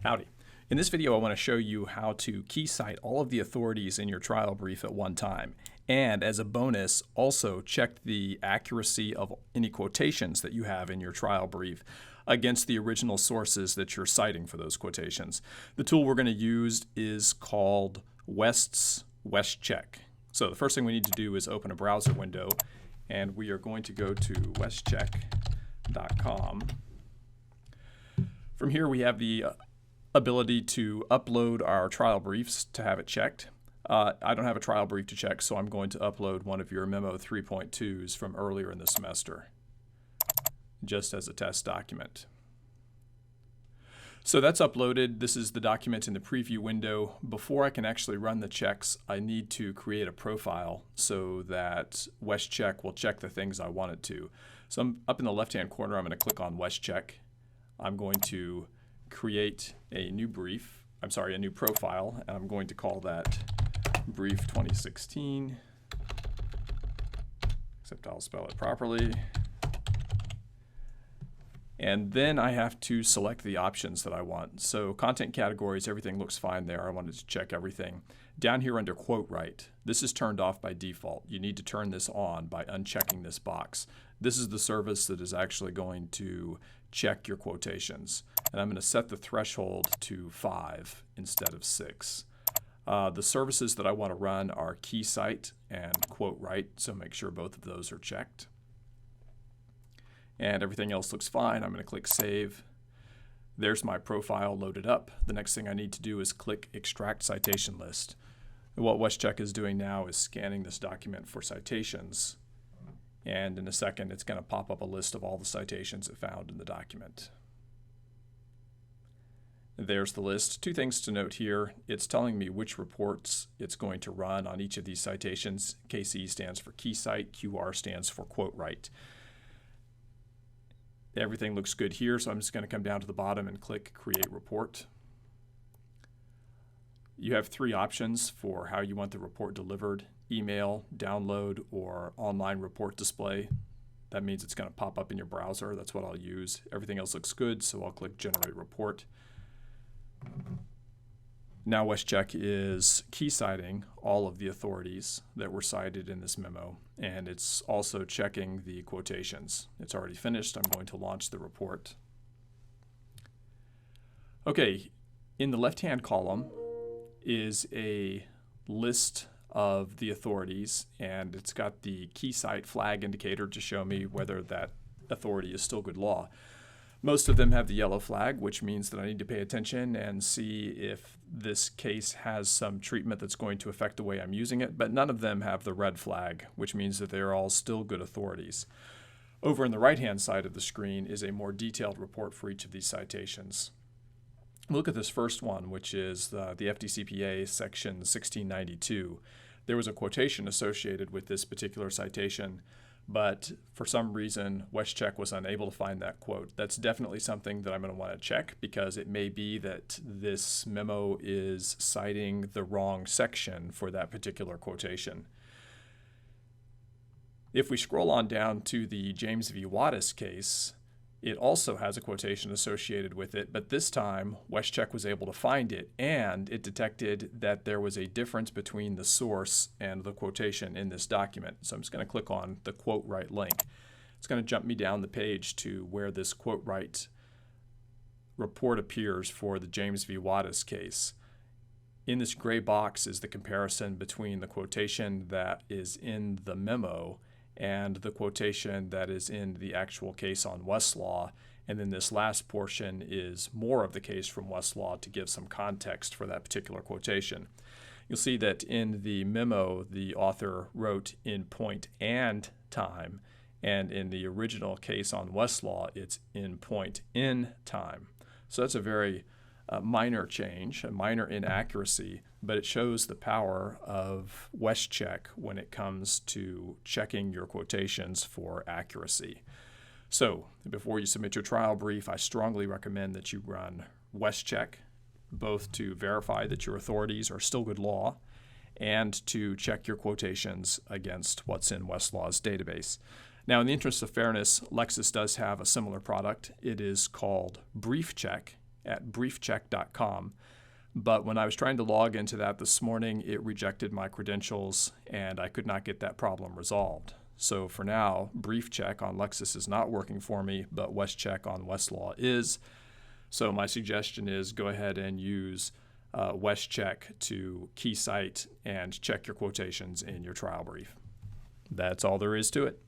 Howdy. In this video, I want to show you how to key cite all of the authorities in your trial brief at one time. And as a bonus, also check the accuracy of any quotations that you have in your trial brief against the original sources that you're citing for those quotations. The tool we're going to use is called Westcheck. So the first thing we need to do is open a browser window, and we are going to go to westcheck.com. From here, we have the ability to upload our trial briefs to have it checked. I don't have a trial brief to check, so I'm going to upload one of your Memo 3.2s from earlier in the semester, just as a test document. So that's uploaded. This is the document in the preview window. Before I can actually run the checks, I need to create a profile so that Westcheck will check the things I want it to. So I'm up in the left-hand corner, I'm going to click on Westcheck. I'm going to create a new profile, and I'm going to call that Brief 2016, except I'll spell it properly. And then I have to select the options that I want. So content categories, everything looks fine there. I wanted to check everything. Down here under quote write, this is turned off by default. You need to turn this on by unchecking this box. This is the service that is actually going to check your quotations. And I'm going to set the threshold to 5 instead of 6. The services that I want to run are Keycite and quote write, so make sure both of those are checked. And everything else looks fine. I'm going to click Save. There's my profile loaded up. The next thing I need to do is click Extract Citation List. What Westcheck is doing now is scanning this document for citations. And in a second, it's going to pop up a list of all the citations it found in the document. There's the list. Two things to note here. It's telling me which reports it's going to run on each of these citations. KC stands for Keycite, QR stands for quote write. Everything looks good here, so I'm just going to come down to the bottom and click Create Report. You have 3 options for how you want the report delivered: email, download, or online report display. That means it's going to pop up in your browser. That's what I'll use. Everything else looks good, so I'll click Generate Report. Now Westcheck is key citing all of the authorities that were cited in this memo, and it's also checking the quotations. It's already finished. I'm going to launch the report. Okay, in the left-hand column is a list of the authorities, and it's got the Keycite flag indicator to show me whether that authority is still good law. Most of them have the yellow flag, which means that I need to pay attention and see if this case has some treatment that's going to affect the way I'm using it, but none of them have the red flag, which means that they're all still good authorities. Over on the right-hand side of the screen is a more detailed report for each of these citations. Look at this first one, which is the FDCPA section 1692. There was a quotation associated with this particular citation, but for some reason, Westcheck was unable to find that quote. That's definitely something that I'm going to want to check, because it may be that this memo is citing the wrong section for that particular quotation. If we scroll on down to the James v. Wattis case, it also has a quotation associated with it, but this time Westcheck was able to find it, and it detected that there was a difference between the source and the quotation in this document. So I'm just going to click on the quote write link. It's going to jump me down the page to where this quote write report appears for the James v. Wattis case. In this gray box is the comparison between the quotation that is in the memo and the quotation that is in the actual case on Westlaw. And then this last portion is more of the case from Westlaw to give some context for that particular quotation. You'll see that in the memo, the author wrote in point and time, and in the original case on Westlaw, it's in point in time. So that's a very minor change, a minor inaccuracy, but it shows the power of Westcheck when it comes to checking your quotations for accuracy. So before you submit your trial brief, I strongly recommend that you run Westcheck, both to verify that your authorities are still good law and to check your quotations against what's in Westlaw's database. Now, in the interest of fairness, Lexis does have a similar product. It is called BriefCheck, at briefcheck.com. But when I was trying to log into that this morning, it rejected my credentials and I could not get that problem resolved. So for now, BriefCheck on Lexis is not working for me, but Westcheck on Westlaw is. So my suggestion is go ahead and use Westcheck to Keycite and check your quotations in your trial brief. That's all there is to it.